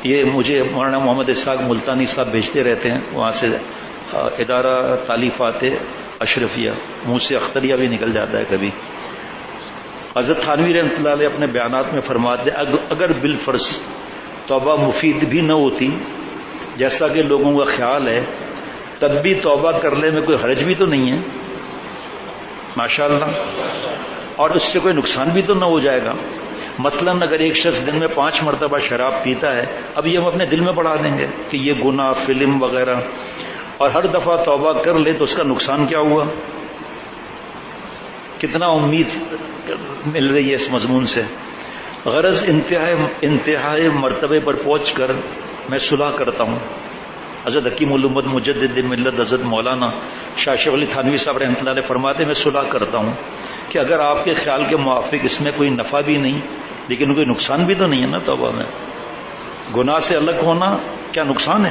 یہ مجھے مولانا محمد اسحاق ملتانی صاحب بھیجتے رہتے ہیں، وہاں سے ادارہ تالیفات اشرفیہ، منہ سے اختریہ بھی نکل جاتا ہے کبھی۔ حضرت تھانوی رحمۃ اللہ علیہ اپنے بیانات میں فرماتے ہیں اگر بالفرض توبہ مفید بھی نہ ہوتی جیسا کہ لوگوں کا خیال ہے، تب بھی توبہ کرنے میں کوئی حرج بھی تو نہیں ہے، ماشاءاللہ، اور اس سے کوئی نقصان بھی تو نہ ہو جائے گا۔ مثلا اگر ایک شخص دن میں 5 مرتبہ شراب پیتا ہے، اب یہ ہم اپنے دل میں پڑھا دیں گے کہ یہ گناہ، فلم وغیرہ، اور ہر دفعہ توبہ کر لے تو اس کا نقصان کیا ہوا؟ کتنا امید مل رہی ہے اس مضمون سے۔ غرض انتہائی مرتبے پر پہنچ کر میں صلح کرتا ہوں۔ حضرت حکیم الامت مجدد ملت حضرت مولانا شاہ شیخ علی تھانوی صاحب رحمۃ اللہ علیہ فرماتے ہیں میں صلح کرتا ہوں کہ اگر آپ کے خیال کے موافق اس میں کوئی نفع بھی نہیں لیکن کوئی نقصان بھی تو نہیں ہے نا توبہ میں۔ گناہ سے الگ ہونا کیا نقصان ہے؟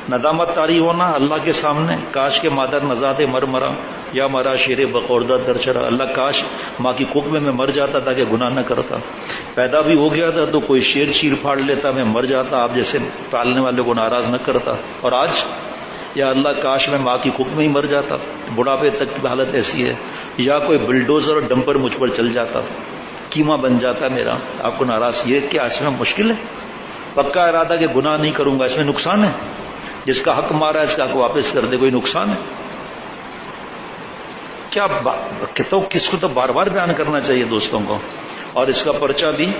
ندامت طاری ہونا اللہ کے سامنے، کاش کے مادر نزاد مر مرا یا مرا شیر بخوردہ در چرا، اللہ کاش ماں کی کوکھ میں مر جاتا تاکہ گناہ نہ کرتا، پیدا بھی ہو گیا تھا تو کوئی شیر چیر پھاڑ لیتا، میں مر جاتا، آپ جیسے پالنے والے کو ناراض نہ کرتا، اور آج یا اللہ کاش میں ماں کی کوکھ میں ہی مر جاتا، بڑھاپے تک کی حالت ایسی ہے، یا کوئی بلڈوزر اور ڈمپر مجھ پر چل جاتا، کیما بن جاتا میرا، آپ کو ناراض، یہ کیا اس میں مشکل ہے؟ پکا ارادہ کہ گناہ نہیں کروں گا، اس میں نقصان ہے؟ جس کا حق مارا ہے اس کا حق واپس کر دے، کوئی نقصان ہے کیا؟ تو کس کو تو بار بار بیان کرنا چاہیے دوستوں کو، اور اس کا پرچہ بھی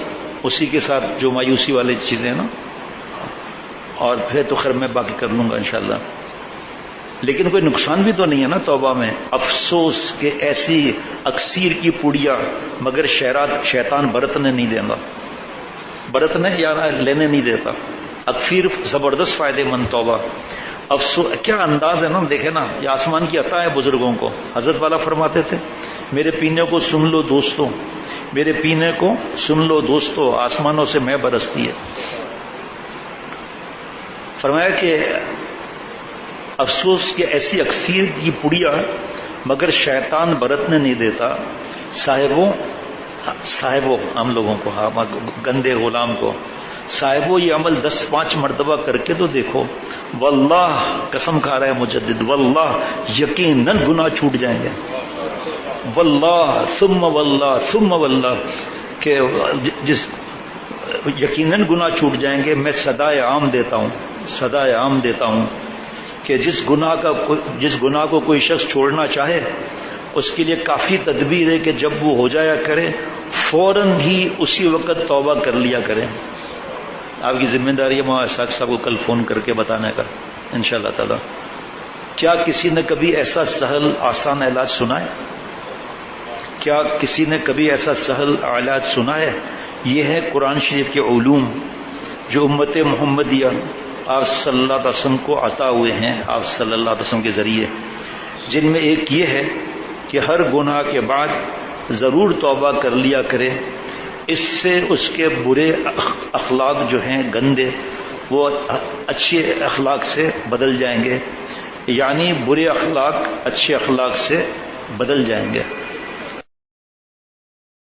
اسی کے ساتھ جو مایوسی والی چیزیں نا، اور پھر تو خیر میں باقی کر لوں گا انشاءاللہ۔ لیکن کوئی نقصان بھی تو نہیں ہے نا توبہ میں۔ افسوس کہ ایسی اکثیر کی پوڑیاں مگر شیطان برتنے نہیں دینا، برتنے یا لینے نہیں دیتا۔ اکثیر زبردست فائدے مند توبہ، افسوس کیا انداز ہے نا، دیکھیں نا، یہ آسمان کی عطا ہے بزرگوں کو۔ حضرت والا فرماتے تھے میرے پینے کو سن لو دوستوں، میرے پینے کو سن لو دوستوں، آسمانوں سے میں برستی ہے۔ فرمایا کہ افسوس کہ ایسی اکثیر کی پڑیا مگر شیطان برتنے نہیں دیتا۔ صاحبوں ہم لوگوں کو، گندے غلام کو، صاحبوں یہ عمل 10-5 مرتبہ کر کے تو دیکھو، واللہ قسم کھا رہا ہے مجدد، واللہ یقیناً گناہ چھوٹ جائیں گے، واللہ ثم واللہ ثم واللہ، کہ جس یقیناً گناہ چھوٹ جائیں گے۔ میں صدائے عام دیتا ہوں، صدائے عام دیتا ہوں کہ جس گناہ کو کوئی شخص چھوڑنا چاہے اس کے لیے کافی تدبیر ہے کہ جب وہ ہو جایا کرے فوراً ہی اسی وقت توبہ کر لیا کرے۔ آپ کی ذمہ داری ہے مولانا اسحاق صاحب کو کل فون کر کے بتانے کا انشاءاللہ تعالی۔ کیا کسی نے کبھی ایسا سہل آسان علاج سنا ہے؟ کیا کسی نے کبھی ایسا سہل علاج سنا ہے؟ یہ ہے قرآن شریف کے علوم جو امت محمدیہ آپ صلی اللہ علیہ وسلم کو عطا ہوئے ہیں، آپ صلی اللہ علیہ وسلم کے ذریعے، جن میں ایک یہ ہے کہ ہر گناہ کے بعد ضرور توبہ کر لیا کرے، اس سے اس کے برے اخلاق جو ہیں گندے، وہ اچھے اخلاق سے بدل جائیں گے، یعنی برے اخلاق اچھے اخلاق سے بدل جائیں گے۔